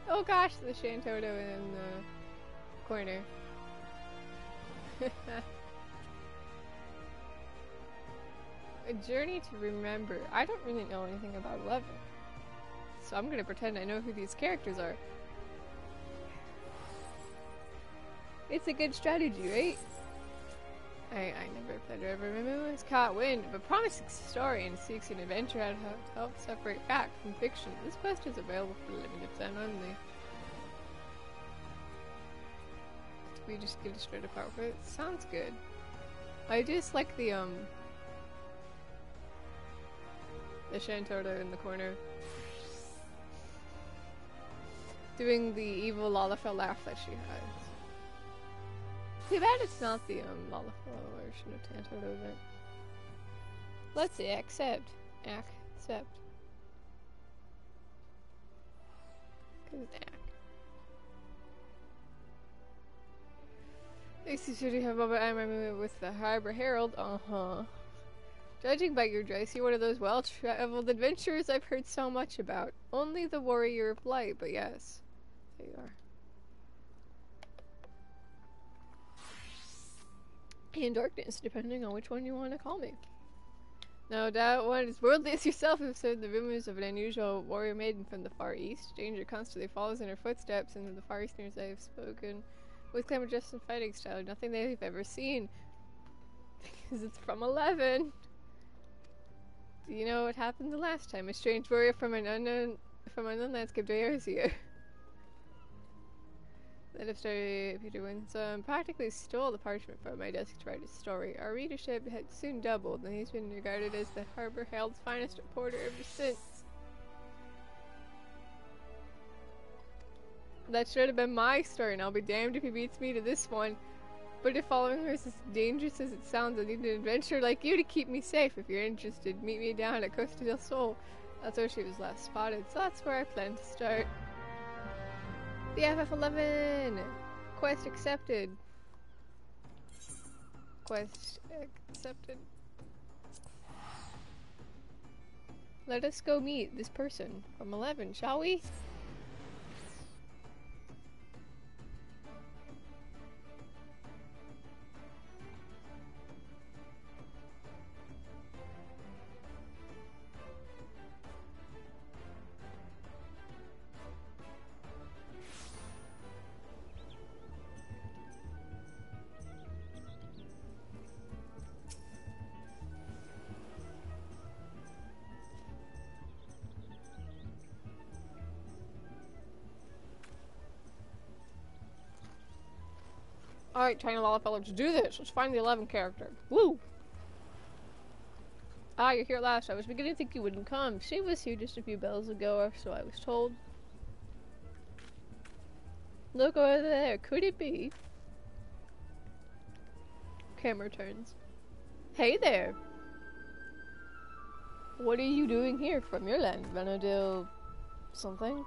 Oh gosh, the Shantoto in the corner. A journey to remember. I don't really know anything about 11. So I'm gonna pretend I know who these characters are. It's a good strategy, right? I never played or ever was caught wind of a promising story and seeks an adventure out how to help separate fact from fiction. This quest is available for limited time only. Did we just get a straight up outfit? Sounds good. I just like the Shantoto in the corner. Doing the evil Lalafell laugh that she has. Too bad it's not the Lalafell version of Tantoto, but let's see, accept. Accept. Cause it's AC City have over I'm with the Harbor Herald, Judging by your dress, you're one of those well-traveled adventurers I've heard so much about. Only the warrior of light, but yes. There you are. In darkness, depending on which one you want to call me. No doubt one as worldly as yourself have heard the rumors of an unusual warrior maiden from the Far East. Danger constantly follows in her footsteps, and the Far Easterners I have spoken with claim just and fighting style, nothing they've ever seen. Because it's from 11. Do you know what happened the last time? A strange warrior from an unknown landscape dares here. That have started Peter Winsome practically stole the parchment from my desk to write his story. Our readership had soon doubled, and he's been regarded as the Harbor Herald's finest reporter ever since. That should have been my story, and I'll be damned if he beats me to this one. But if following her is as dangerous as it sounds, I need an adventurer like you to keep me safe. If you're interested, meet me down at Costa del Sol. That's where she was last spotted, so that's where I plan to start. The FF11! Quest accepted. Quest accepted. Let us go meet this person from 11, shall we? Alright, China Lalafell, let's do this. Let's find the 11 character. Woo! Ah, you're here at last. I was beginning to think you wouldn't come. She was here just a few bells ago, or so I was told. Look over there. Could it be? Camera turns. Hey there! What are you doing here from your land, Venadil something?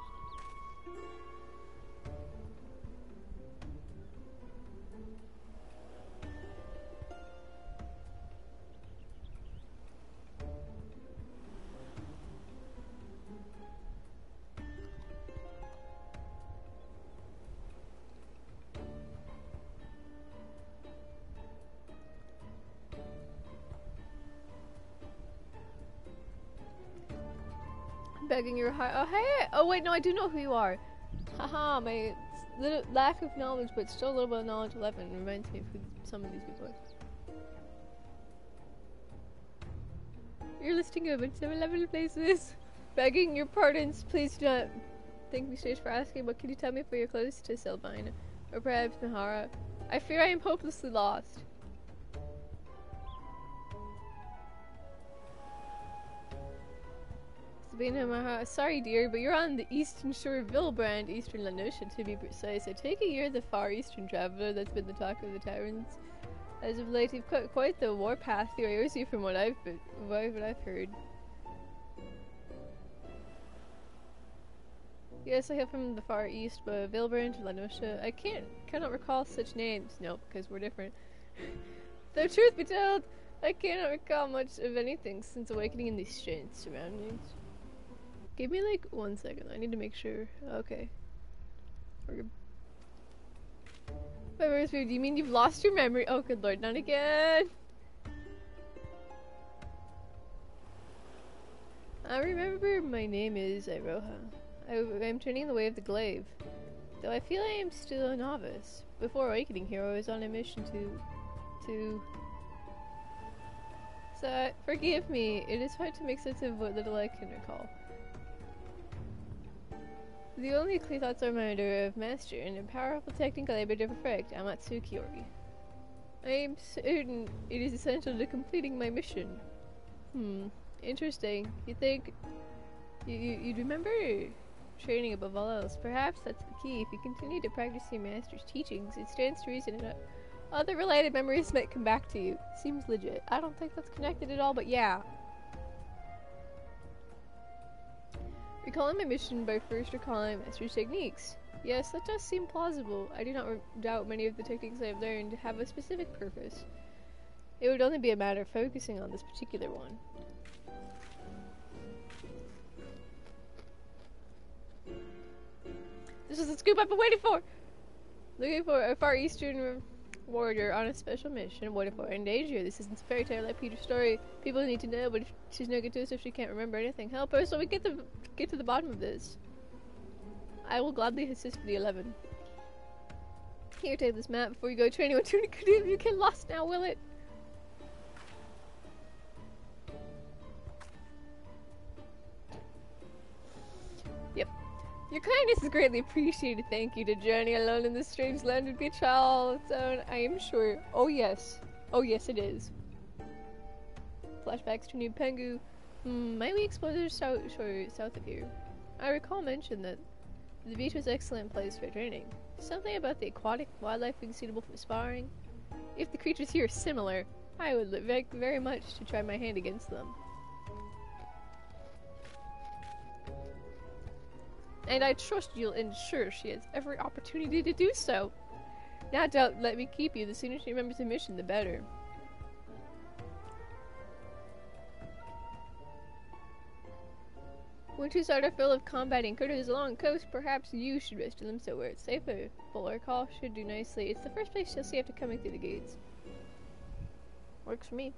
Begging your high. Oh, hey! Oh, wait, no, I do know who you are. Haha, my little lack of knowledge, but still a little bit of knowledge 11 reminds me of who some of these people are. You're listing a bunch of 11 places. Begging your pardons, please do not think me strange for asking, but can you tell me if we are close to Selbine? Or perhaps Nahara? I fear I am hopelessly lost. Sorry dear, but you're on the eastern shore of Vilbrand, eastern Lanosha to be precise. I take it you're the far eastern traveler that's been the talk of the taverns. As of late, you've cut quite the warpath through Eorzea from what I've heard. Yes, I hail from the far east, but Vilbrand, Lanosha, I cannot recall such names. No, because we're different. Though truth be told, I cannot recall much of anything since awakening in these strange surroundings. Give me like 1 second. I need to make sure. Okay. We're good. Wait, do you mean you've lost your memory? Oh, good lord, not again! I remember my name is Iroha. I'm turning the way of the glaive. Though I feel I am still a novice. Before awakening here, I was on a mission to... So, forgive me. It is hard to make sense of what little I can recall. The only clear thoughts are my order of master and a powerful technical able to perfect Amatsukiori. I am certain it is essential to completing my mission. Interesting. You think you'd remember training above all else? Perhaps that's the key. If you continue to practice your master's teachings, it stands to reason that other related memories might come back to you. Seems legit. I don't think that's connected at all, but yeah. Recalling my mission by first recalling master's techniques. Yes, that does seem plausible. I do not doubt many of the techniques I have learned have a specific purpose. It would only be a matter of focusing on this particular one. This is the scoop I've been waiting for! Looking for a Far Eastern warrior on a special mission. What if we're in danger? This isn't a fairy tale like Peter's story. People need to know, but if she's no good to us if she can't remember anything. Help her so we get to the bottom of this. I will gladly assist for the 11. Here, take this map before you go training with Tuna Canoe. You get lost now, will it? Yep. Your kindness is greatly appreciated. Thank you. To journey alone in this strange land would be a trial all its own, I am sure. Oh yes. Oh yes, it is. Flashbacks to New Pengu. Might we explore the shore south of here? I recall mention that the beach was an excellent place for training. Something about the aquatic wildlife being suitable for sparring. If the creatures here are similar, I would like very much to try my hand against them. And I trust you'll ensure she has every opportunity to do so. Now don't let me keep you. The sooner she remembers the mission, the better. Winters are full of combating critters along the coast. Perhaps you should rest in them so where it's safer. Fuller call should do nicely. It's the first place you'll see after coming through the gates. Works for me.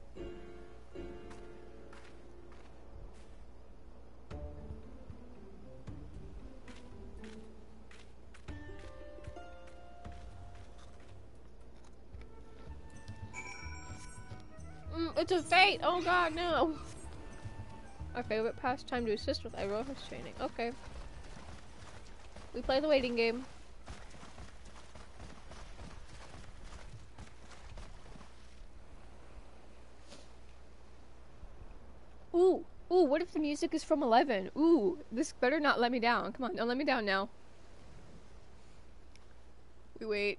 It's a fate! Oh god, no! Our favorite pastime to assist with Iroha's training. Okay. We play the waiting game. Ooh! Ooh, what if the music is from 11? Ooh, this better not let me down. Come on, don't let me down now. We wait.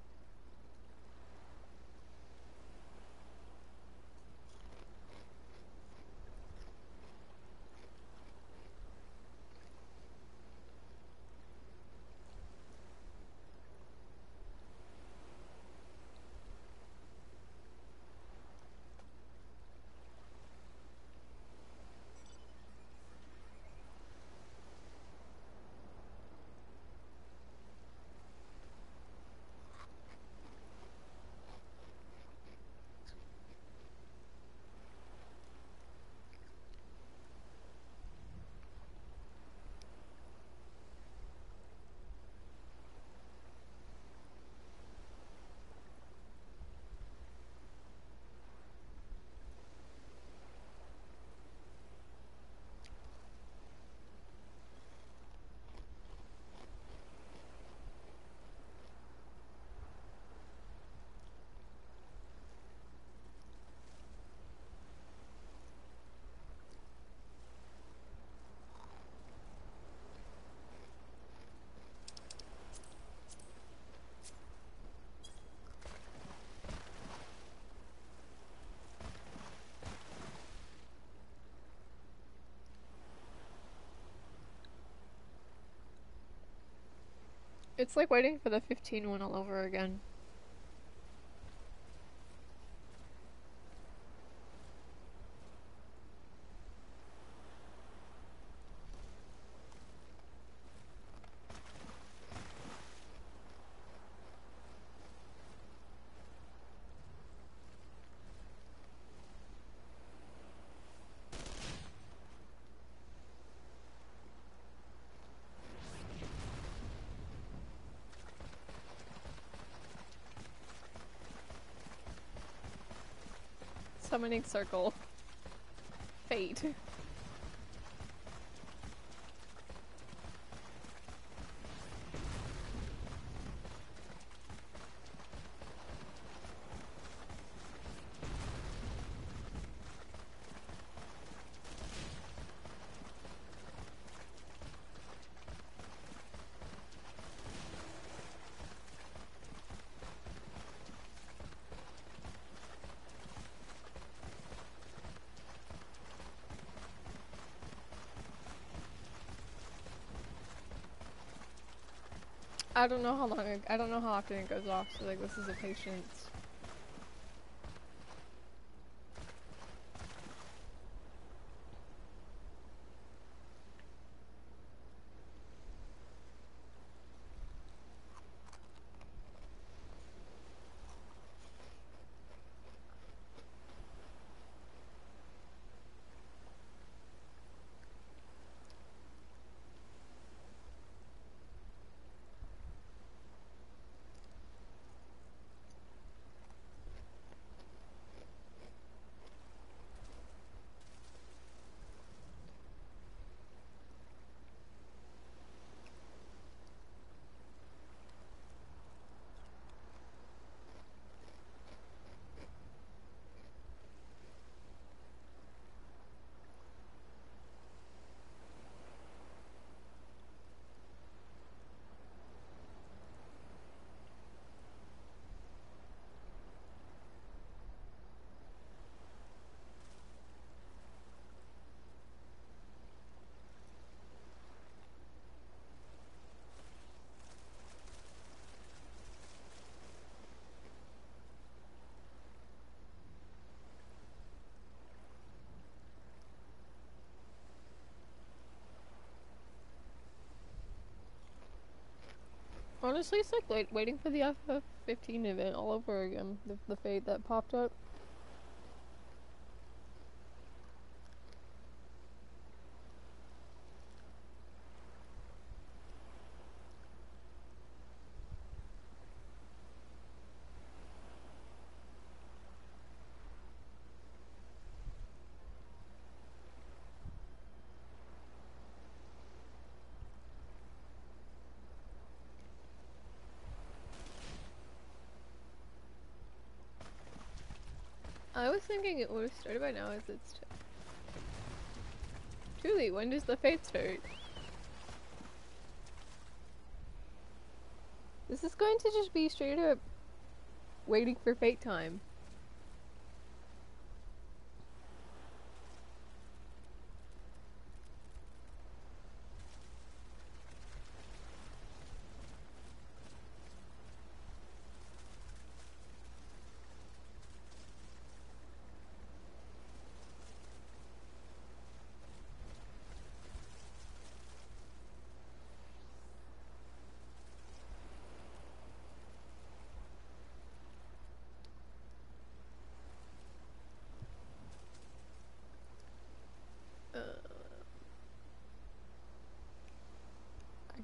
It's like waiting for the 15 one all over again. summoning circle. Fate. I don't know how long, I don't know how often it goes off, so like this is a patience. Honestly, it's like waiting for the FF15 event all over again. The fate that popped up. I was thinking it would have started by now as it's... Truly, when does the fate start? This is going to just be straight up waiting for fate time.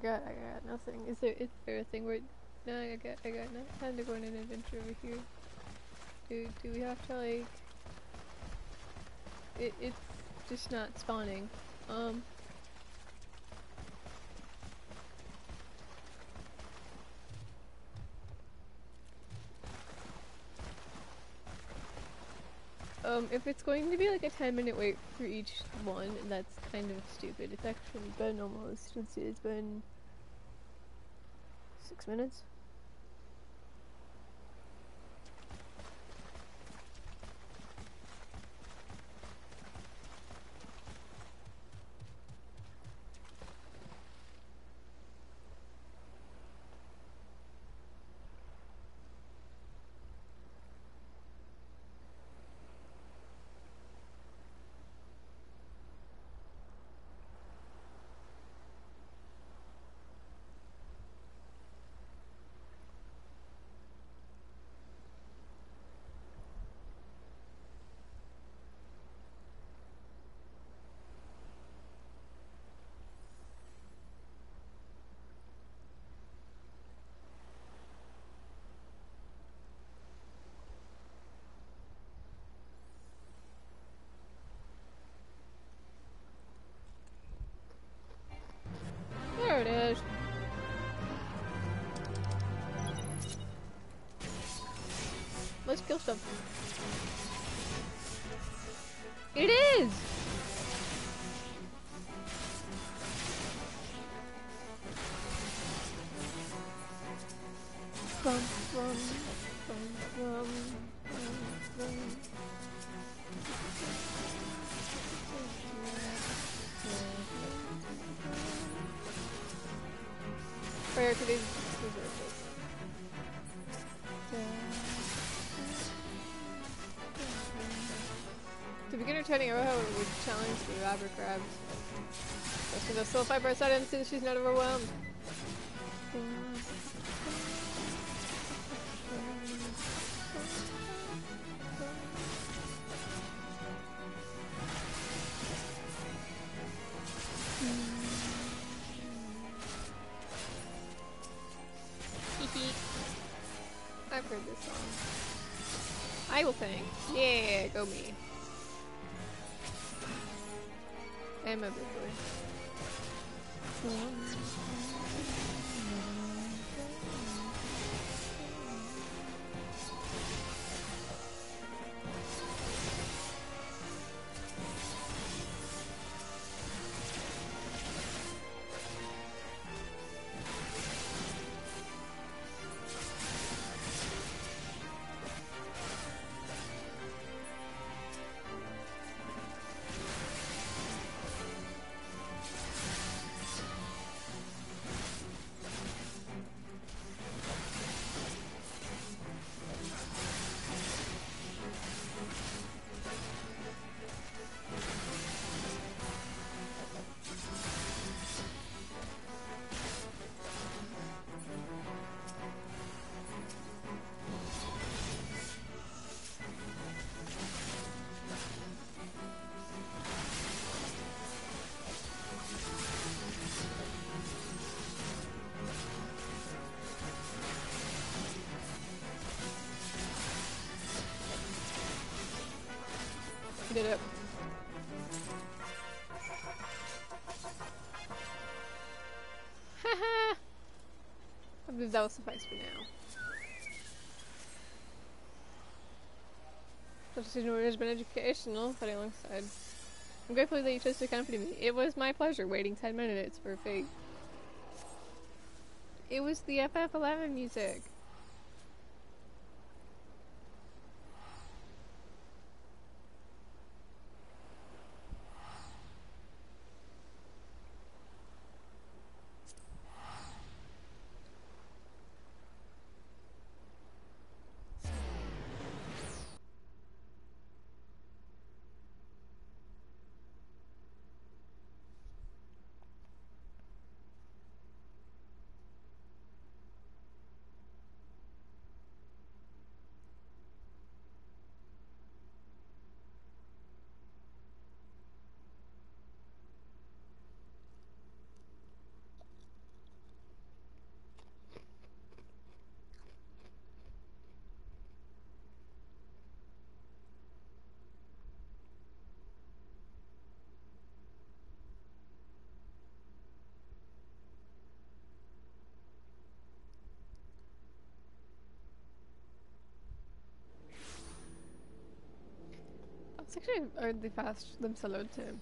I got nothing. Is there a thing where... No, I got no time to go on an adventure over here. Do we have to like... It's just not spawning. If it's going to be like a 10-minute wait for each one, that's kind of stupid. It's actually been almost, let's see, it's been 6 minutes. kill stuff. It is! Bum, bum, bum, bum, bum. Prayer to these reserves. The beginner training Rojo would challenge the robber crabs. Just with a soul fiber outside him since she's not overwhelmed. I've heard this song. I will sing. Yeah, go me. And my big boy. Did it. Haha! I believe that will suffice for now. The decision has been educational, fighting alongside. I'm grateful that you chose to accompany me. It was my pleasure waiting 10 minutes for fate. It was the FF11 music. It's actually really fast them to load too.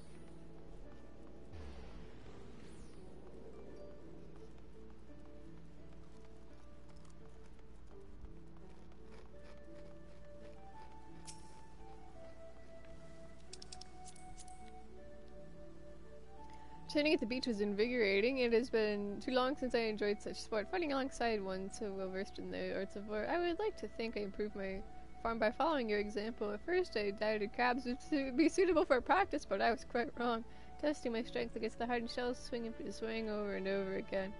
Training at the beach was invigorating. It has been too long since I enjoyed such sport. Fighting alongside one so well versed in the arts of war, I would like to think I improved my farm by following your example. At first I doubted crabs would be suitable for practice, but I was quite wrong. Testing my strength against the hardened shells, swinging for the swing over and over again.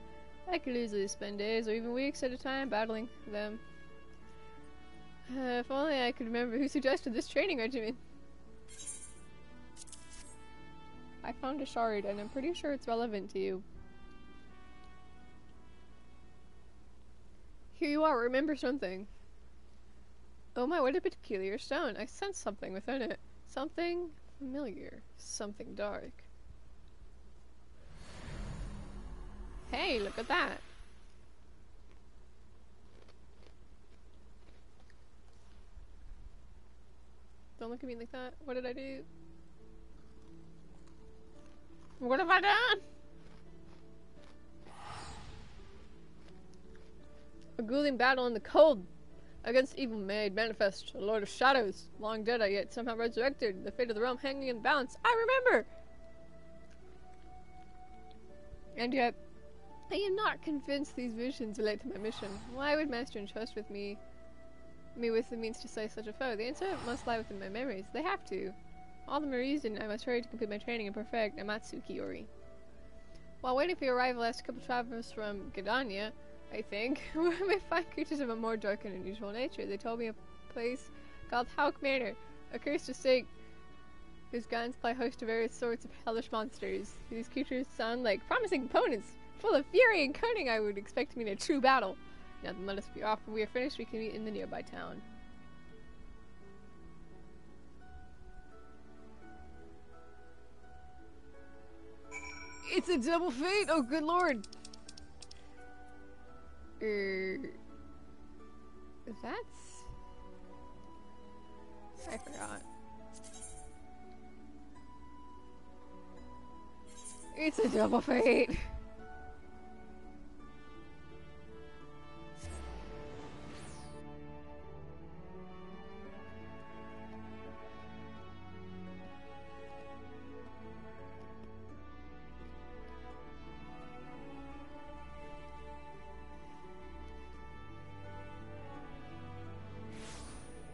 I could easily spend days or even weeks at a time battling them. If only I could remember who suggested this training regimen. I found a shard, and I'm pretty sure it's relevant to you. Here you are, remember something. Oh my, what a peculiar stone. I sense something within it. Something familiar. Something dark. Hey, look at that. Don't look at me like that. What did I do? What have I done? A grueling battle in the cold against evil made manifest, a lord of shadows, long dead I yet somehow resurrected, the fate of the realm hanging in the balance. I remember! And yet, I am not convinced these visions relate to my mission. Why would Master entrust with me with the means to slay such a foe? The answer must lie within my memories. They have to. All the more reason I must hurry to complete my training and perfect Amatsuki Ori. While waiting for your arrival, I asked a couple travelers from Gidania, I think, where I may find creatures of a more dark and unusual nature. They told me a place called Hauk Manor, a cursed estate whose guns play host to various sorts of hellish monsters. These creatures sound like promising opponents, full of fury and cunning. I would expect to meet a true battle. Now then, let us be off. When we are finished, we can meet in the nearby town. It's a double fate! Oh, good lord! That's... I forgot. It's a double fate!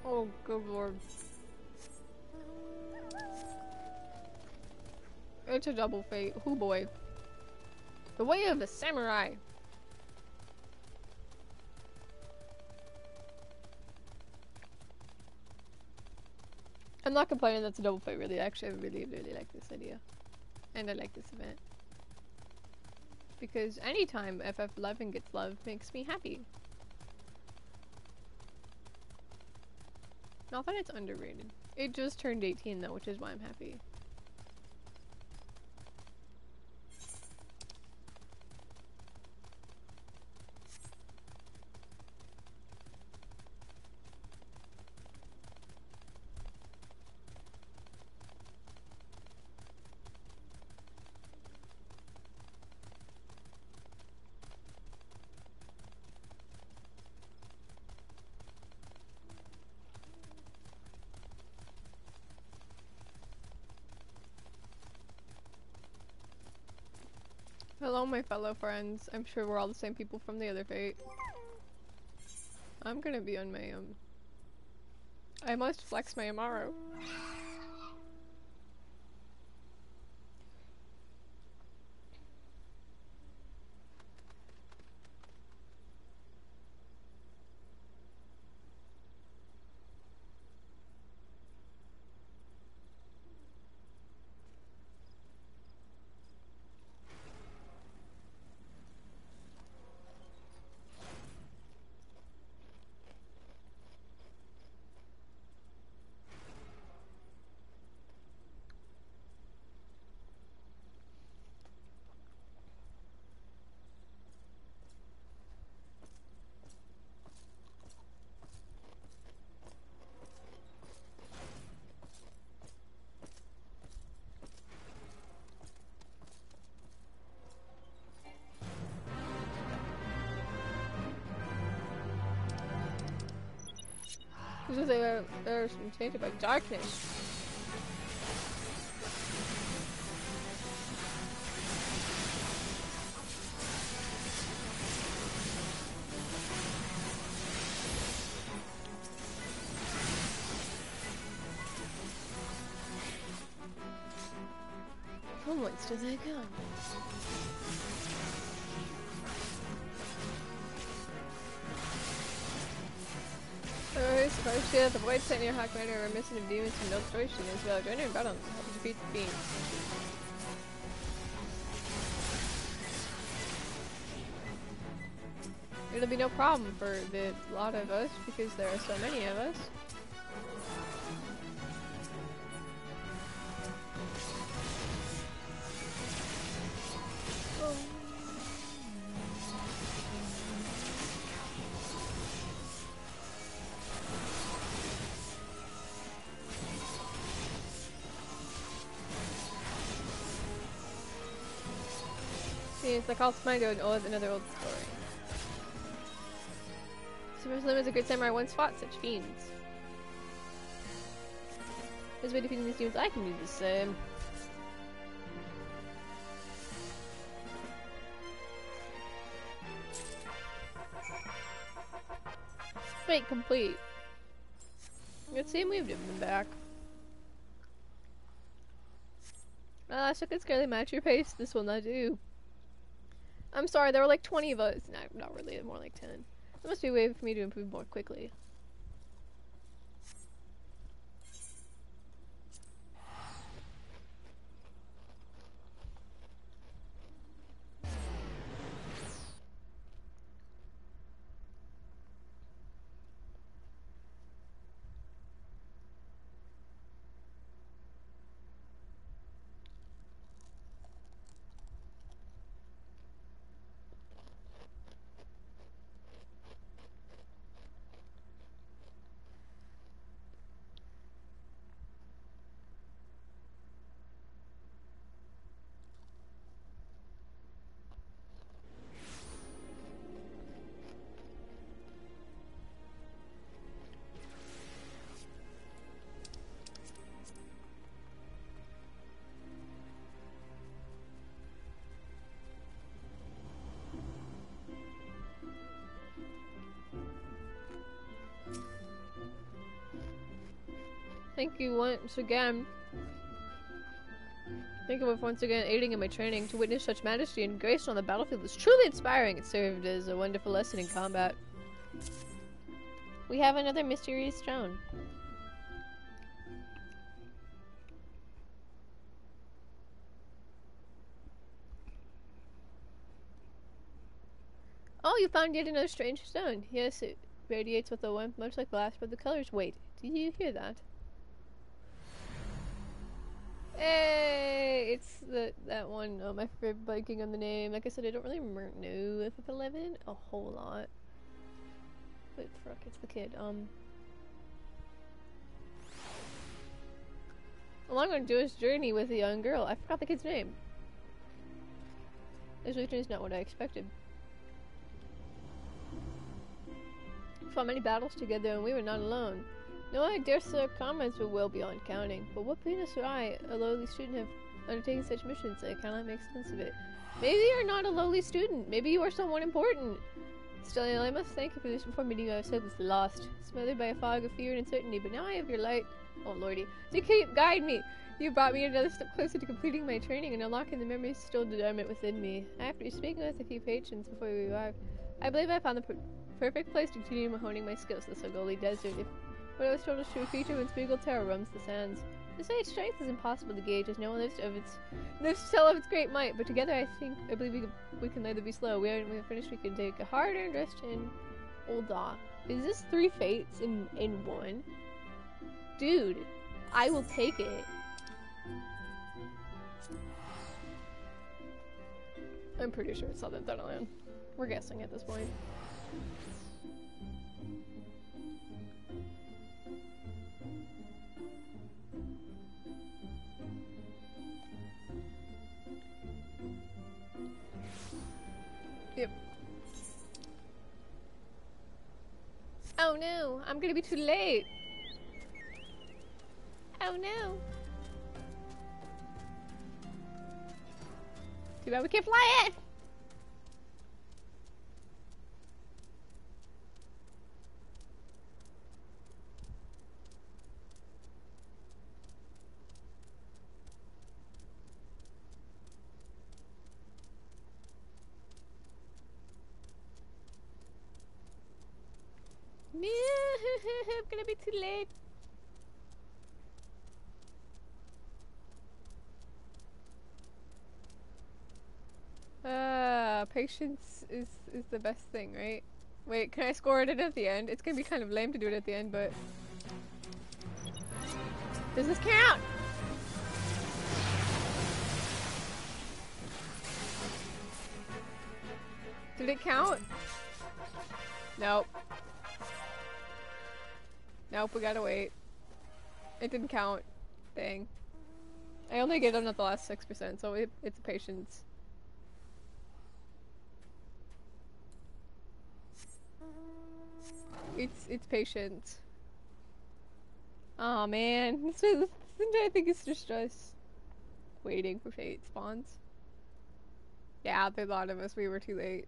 Oh, good lord. It's a double fate. Oh boy. The way of the samurai. I'm not complaining that's a double fate, really. Actually, I really like this idea. And I like this event. Because anytime FF11 gets love makes me happy. Not that it's underrated. It just turned 18 though, which is why I'm happy. Hello, my fellow friends. I'm sure we're all the same people from the other fate. I'm gonna be on my, I must flex my Amaro. Because they're tainted by darkness. From whence do they come? Surprised the void set near Hawk Manor are reminiscent of demons from no storation as well. Join her in battle to help defeat the fiends. It'll be no problem for the lot of us because there are so many of us. Oh. It's like I'll find another old story. Super Slim is a great samurai once fought such fiends. As way defeating these demons, I can do the same. Fate complete. Let's see, moved him back. So could scarcely match your pace. This will not do. I'm sorry, there were like 20 of us. Nah, not really, more like 10. There must be a way for me to improve more quickly. Thank you once again. Thank you for once again aiding in my training. To witness such majesty and grace on the battlefield is truly inspiring. It served as a wonderful lesson in combat. We have another mysterious stone. Oh, you found yet another strange stone. Yes, it radiates with a warmth much like glass, but the colors wait. Did you hear that? Hey, it's that one. Oh, my favorite blanking on the name. Like I said, I don't really know FF11 a whole lot. But fuck, it's the kid. Along on Joe's journey with a young girl. I forgot the kid's name. This region is not what I expected. We fought many battles together, and we were not alone. No, I dare say our comrades were well beyond counting, but what business would I, a lowly student, have undertaken such missions? I cannot make sense of it. Maybe you're not a lowly student. Maybe you are someone important. Still, I must thank you for this. Before meeting you, I was hopelessly lost, smothered by a fog of fear and uncertainty, but now I have your light. Oh, lordy. So you keep guide me. You brought me another step closer to completing my training and unlocking the memories still dormant within me. After speaking with a few patrons before we arrived, I believe I found the perfect place to continue honing my skills in the Sogoli Desert. If what I was told is true, a creature with unspeakable terror roams the sands. To say its strength is impossible to gauge, as no one lives to tell of its great might. But together, I believe we can neither be slow. We have finished. We can take a hard-earned rest in Ulda. Is this 3 fates in one? Dude, I will take it. I'm pretty sure it's Southern Thunderland. We're guessing at this point. Yep. Oh no, I'm gonna be too late. Oh no. Too bad we can't fly it. I'm gonna be too late. Patience is the best thing, right? Wait, can I score it at the end? It's gonna be kind of lame to do it at the end, but... Does this count? Did it count? Nope. Nope, we gotta wait. It didn't count. Dang. I only get on at the last 6%, so it's patience. It's patience. Oh man, this entire thing is just us waiting for fate spawns. Yeah, there's a lot of us. We were too late.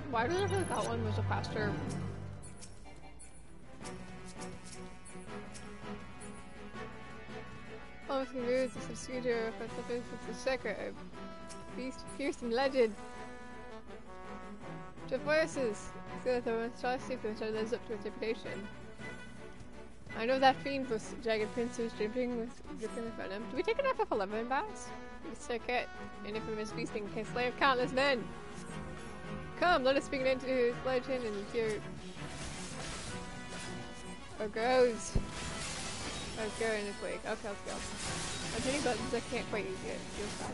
Why did I feel like that one was a faster? All we can do is a scooter if it's a secret. Beast, fearsome legend. To voices, so that the monstrosity of the show lives up to its reputation. I know that fiend with jagged pincers dripping with venom. Do we take an FF11 bass? The circuit, an infamous feasting can slay countless men. Come, let us speak into his legend and hear. Or goes. Let's go in this wake. Okay, let's go. I'm hitting buttons, I can't quite use it. Feels bad.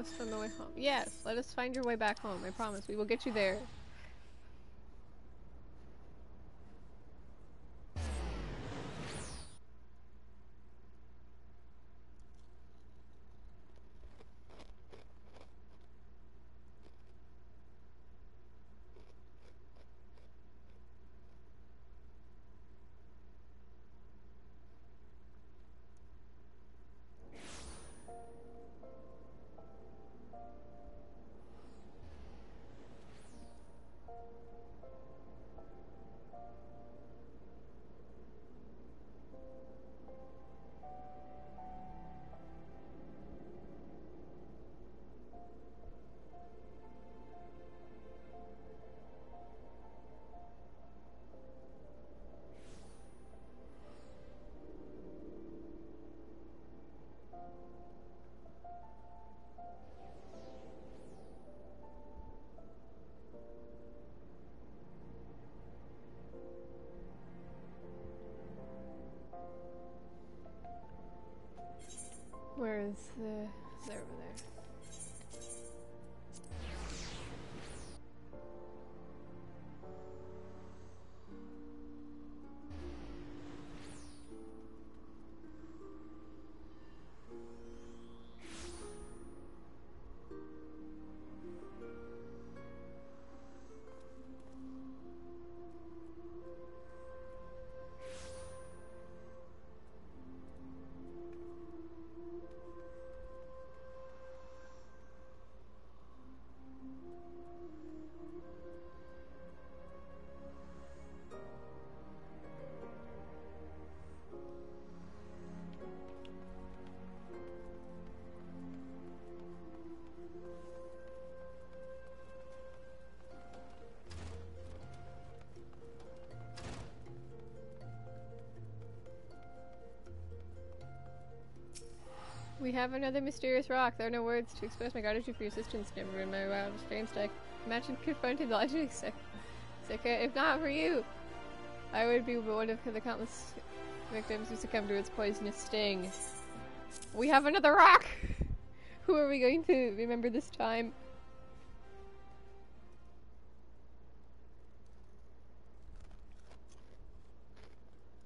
lost on the way home. Yes, let us find your way back home. I promise. We will get you there. Where is the... They're over there. We have another mysterious rock. There are no words to express my gratitude for your assistance. Never in my wildest dreams did I imagine confronting the legendary Sika. If not for you, I would be one of the countless victims who succumbed to its poisonous sting. We have another rock! Who are we going to remember this time?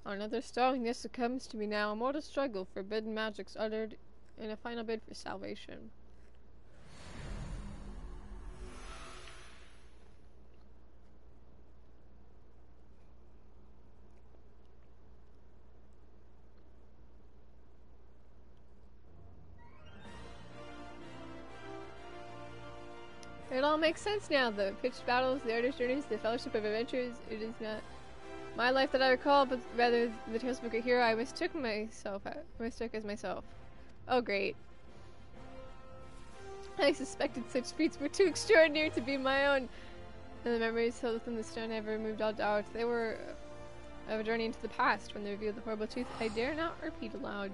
Another strongness succumbs to me now. A mortal struggle, forbidden magics uttered in a final bid for salvation. It all makes sense now. The pitched battles, the artist journeys, the fellowship of adventures. It is not my life that I recall, but rather the tales of a great hero I mistook as myself. Oh great. I suspected such feats were too extraordinary to be my own, and the memories held within the stone never removed all doubt. They were of a journey into the past, when they revealed the horrible truth I dare not repeat aloud.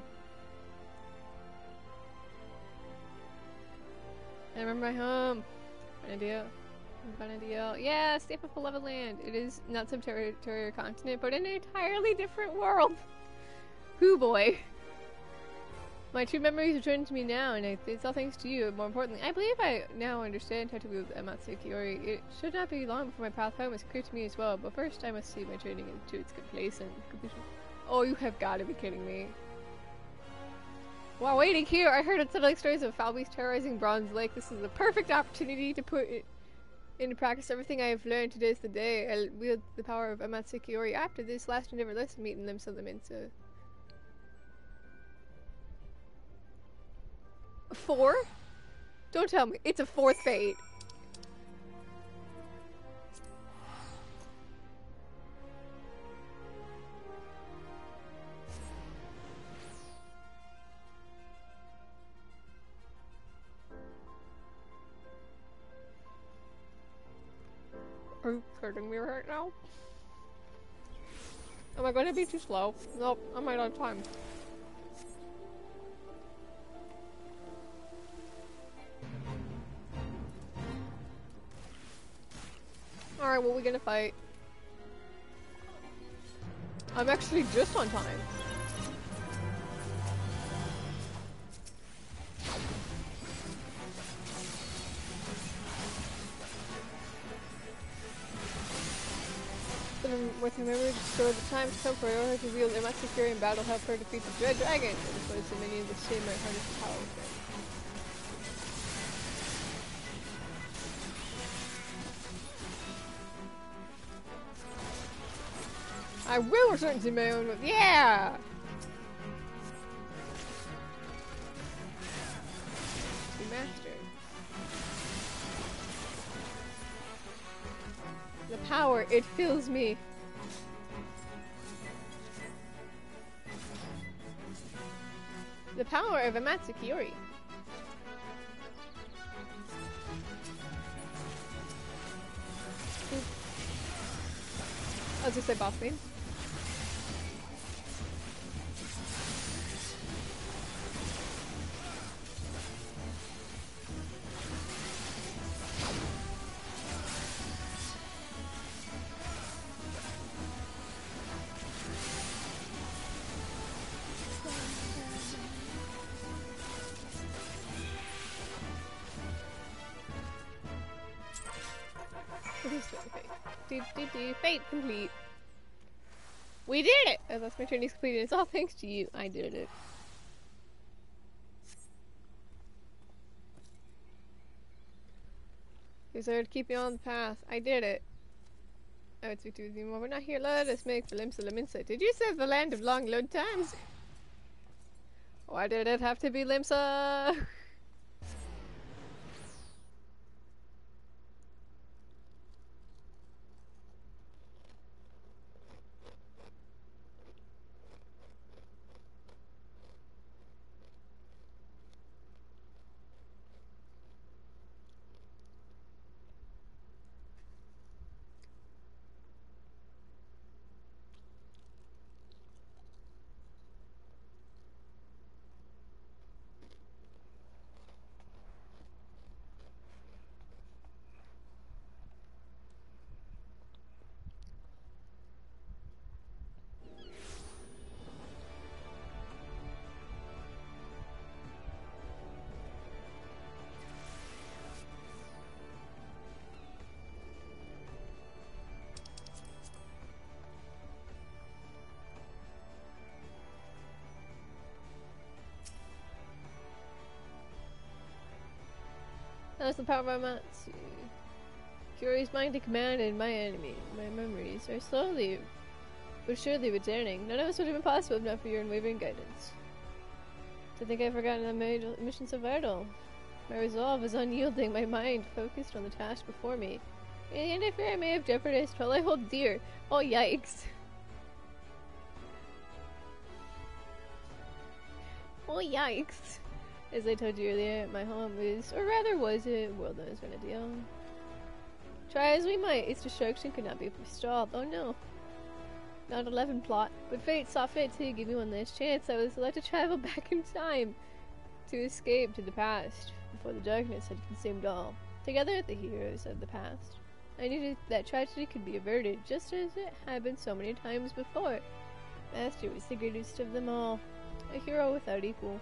I remember my home. Vanadil. Yes, the FF11 land. It is not some territorial continent, but an entirely different world. Hoo boy. My true memories return to me now, and it's all thanks to you. More importantly, I believe I now understand how to wield Amatsukiori. It should not be long before my path home is clear to me as well, but first I must see my training into its completion. Oh, you have got to be kidding me. While waiting here, I heard unsettling stories of foul beasts terrorizing Bronze Lake. This is the perfect opportunity to put it into practice everything I have learned. Today's the day. I'll wield the power of Amatsukiori. After this last and never lesson, meeting them so them into 4? Don't tell me. It's a 4th fate. Are you kidding me right now? Am I gonna be too slow? Nope, I might have time. Alright, what are we gonna fight? I'm actually just on time. with remembered, so the time to come for her to reveal their master fury in battle, help her defeat the dread dragon, and deploy so many of the same might harness the power of them. I will return to my own. Yeah! The master. The power, it fills me. The power of Amatsukiori. I was gonna say boss main. Fate complete. We did it! Oh, that's my journey's completed. It's all thanks to you. I did it. You're there to keep you on the path. I did it. I would speak to you more. We're not here. Let us make the Limsa Laminsa. Did you say the land of long load times? Why did it have to be Limsa? That's the power of Amatsu. Curious mind to command and my enemy. My memories are slowly but surely returning. None of this would have been possible if not for your unwavering guidance. To think I've forgotten that my mission so vital. My resolve is unyielding, my mind focused on the task before me. In the end, I fear I may have jeopardized all I hold dear. Oh, yikes. Oh, yikes. As I told you earlier, my home is, or rather was it, world knows Venedial. Try as we might, its destruction could not be forestalled. Oh no. Not 11 plot, but fate saw fit to give me one last chance. I was allowed to travel back in time to escape to the past before the darkness had consumed all. Together, the heroes of the past. I knew that tragedy could be averted, just as it had been so many times before. Master was the greatest of them all, a hero without equal,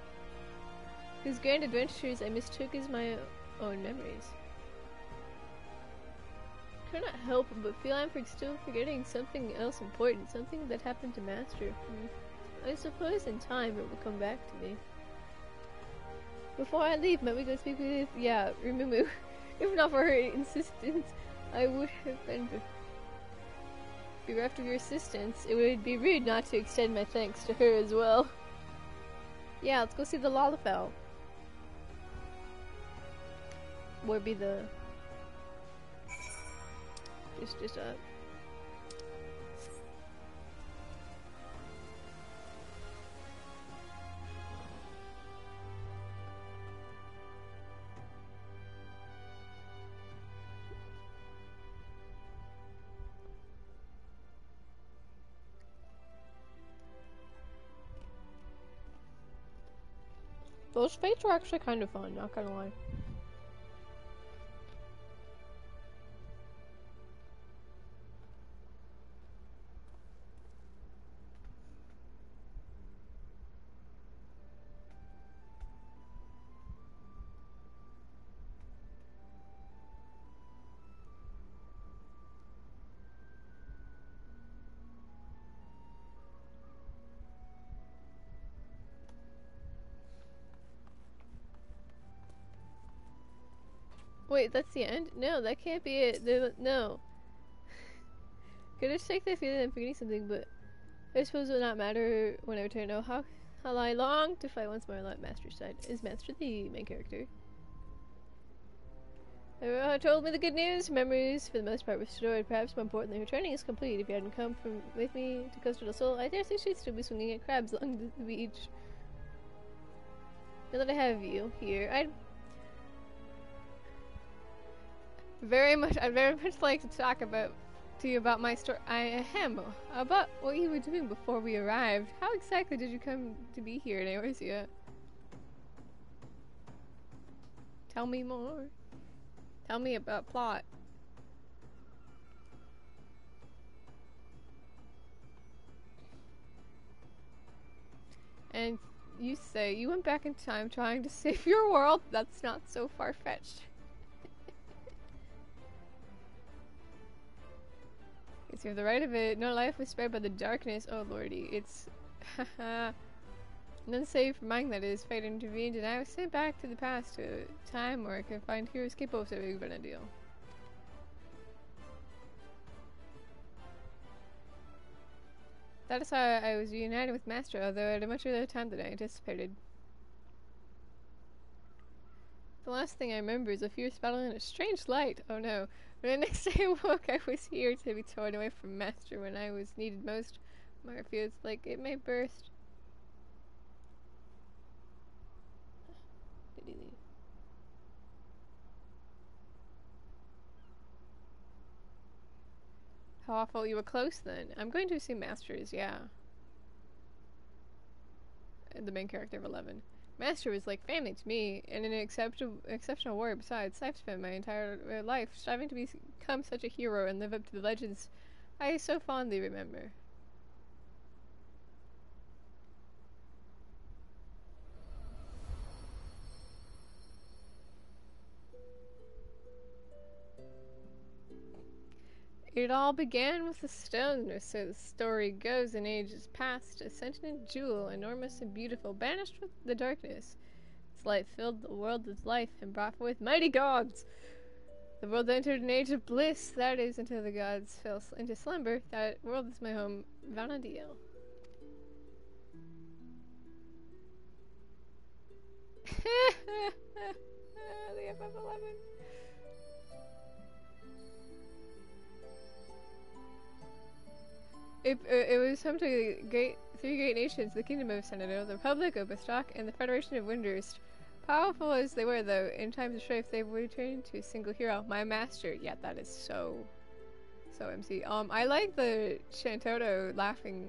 whose grand adventures I mistook as my own memories. I cannot help but feel I'm still forgetting something else important, something that happened to Master. I suppose in time it will come back to me. Before I leave, might we go speak with, Rimumu? If not for her insistence, I would have been bereft of your assistance. It would be rude not to extend my thanks to her as well. Yeah, let's go see the Lalafell. Where be the... Just up. Those fates were actually kind of fun, not gonna lie. Wait, that's the end? No, that can't be it. No. Could I take this feeling I'm forgetting something, but I suppose it will not matter when I return. Oh, how I long to fight once more on Master's side. Is Master the main character? Told me the good news. Memories, for the most part, restored. Perhaps more importantly, returning is complete. If you hadn't come with me to Costa del Sol, I dare say she'd still be swinging at crabs along the beach. Now that I have you here, I'd very much like to talk to you about my story. About what you were doing before we arrived. How exactly did you come to be here in Eorzea? Tell me more. Tell me about plot. And you say you went back in time trying to save your world? That's not so far-fetched. Guess you have the right of it. No life was spared by the darkness. Oh lordy, it's none save for mine, that is. Fate intervened and I was sent back to the past, to a time where I could find heroes capable of saving Vanadil. That is how I was reunited with Master, although at a much earlier time than I anticipated. The last thing I remember is a fierce battle in a strange light. Oh no. When the next day I woke, I was here to be torn away from Master when I was needed most. My heart feels like it may burst. Did he leave? How awful. You were close then. I'm going to assume Masters, yeah. The main character of 11. Master was like family to me, and an exceptional warrior besides. I've spent my entire life striving to become such a hero and live up to the legends I so fondly remember. It all began with a stone, or so the story goes. In ages past, a sentient jewel, enormous and beautiful, banished with the darkness. Its light filled the world with life and brought forth mighty gods. The world entered an age of bliss, that is, until the gods fell into slumber. That world is my home, Vanadil. The FF11. It was home to three great nations: the Kingdom of Senado, the Republic of Bastok, and the Federation of Windurst. Powerful as they were, though, in times of strife, they would turn to a single hero, my master. Yeah, that is so MC. I like the Shantoto laughing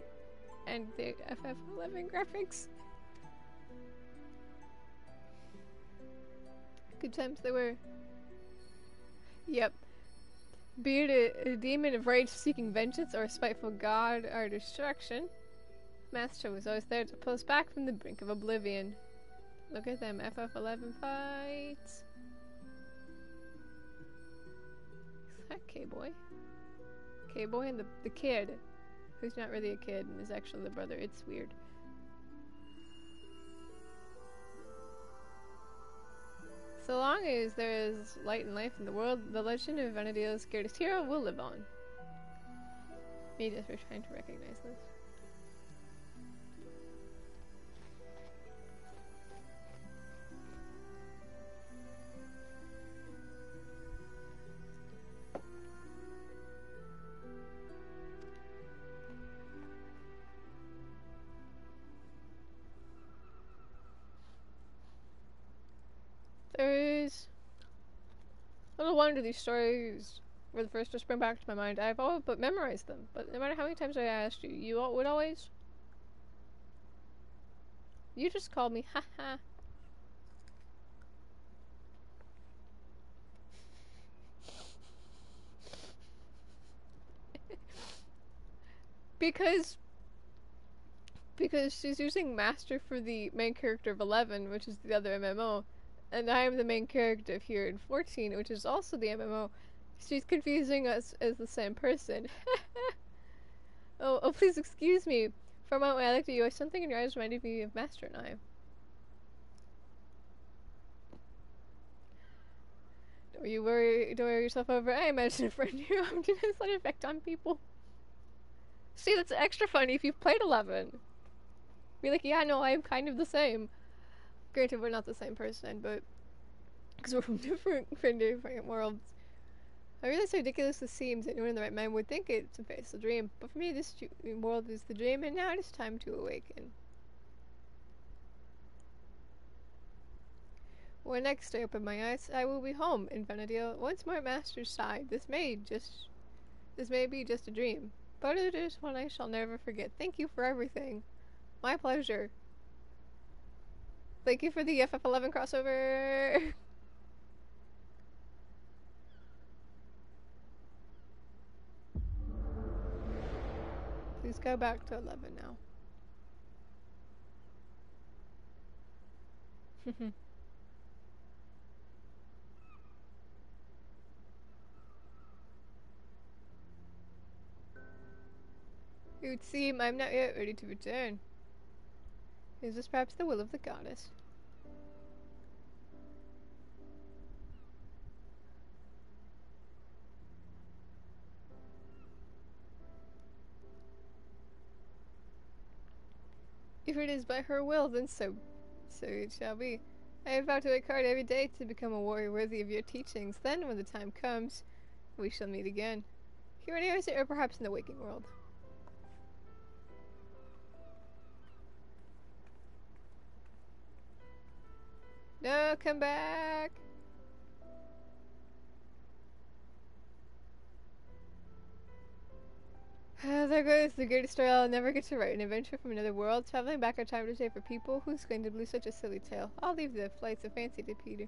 and the FF11 graphics. Good times they were. Yep. Be it a demon of rage seeking vengeance or a spiteful god or destruction, Master was always there to pull us back from the brink of oblivion. Look at them FF11 fights. Is that K-Boy? K-Boy and the kid, who's not really a kid and is actually the brother. It's weird. So long as there is light and life in the world, the legend of Vanadil's greatest hero will live on. Me just for trying to recognize this. There's little wonder these stories were the first to spring back to my mind. I've all but memorized them, but no matter how many times I asked you, you would always... You just called me, haha. Because she's using Master for the main character of 11, which is the other MMO, and I am the main character here in 14, which is also the MMO. She's confusing us as the same person. Oh, please excuse me. For a moment when I looked at you, something in your eyes reminded me of Master and I. Or you worry yourself over, I imagine a friend who often has that effect on people. See, that's extra funny if you've played 11. Be like, yeah, no, I'm kind of the same. Granted, we're not the same person, but because we're from different worlds. I realize how ridiculous this seems, that anyone in the right mind would think it's a faceless dream. But for me, this world is the dream, and now it is time to awaken. When next I open my eyes, I will be home in Venedale, once more at Master's side. This may be just a dream, but it is one I shall never forget. Thank you for everything. My pleasure. Thank you for the FF11 crossover. Please go back to 11 now. It would seem I'm not yet ready to return. Is this perhaps the will of the goddess? If it is by her will, then so it shall be. I have vowed to work hard every day to become a warrior worthy of your teachings. Then, when the time comes, we shall meet again. Here anywhere, or perhaps in the waking world. No, come back! There goes the greatest story I'll never get to write. An adventure from another world, traveling back our time to day for people who's going to believe such a silly tale. I'll leave the flights of fancy to Peter.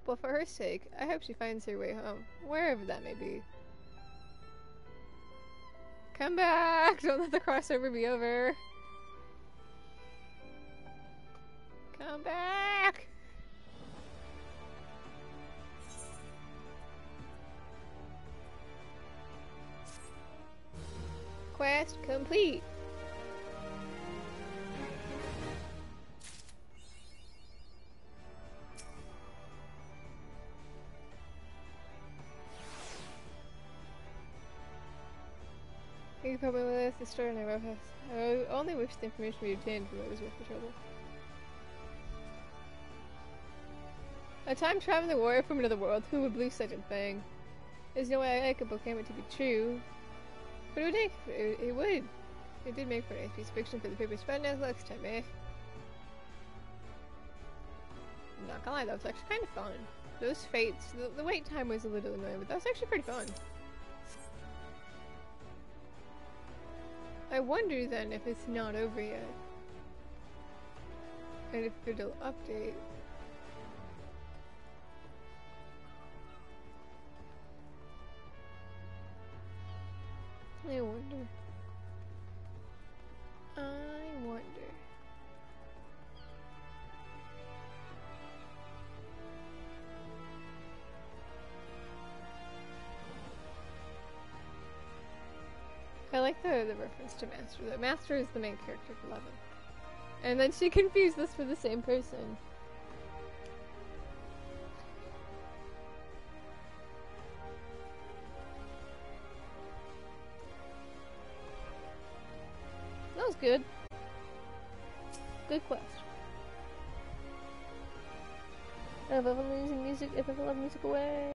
But for her sake, I hope she finds her way home, wherever that may be. Come back! Don't let the crossover be over. Come back! Quest complete! You can probably left the story in my webhouse. I only wish the information we obtained was worth the trouble. A time-traveling warrior from another world, who would believe such a thing? There's no way I could proclaim it to be true. But it would. It did make for a nice piece of fiction for the papers, but no next time, eh? I'm not gonna lie, that was actually kind of fun. Those fates, the wait time was a little annoying, but that was actually pretty fun. I wonder then if it's not over yet. And if it'll update. I wonder. I like the reference to Master. The Master is the main character of 11. And then she confused us for the same person. That was good. Good quest. FF11 music away.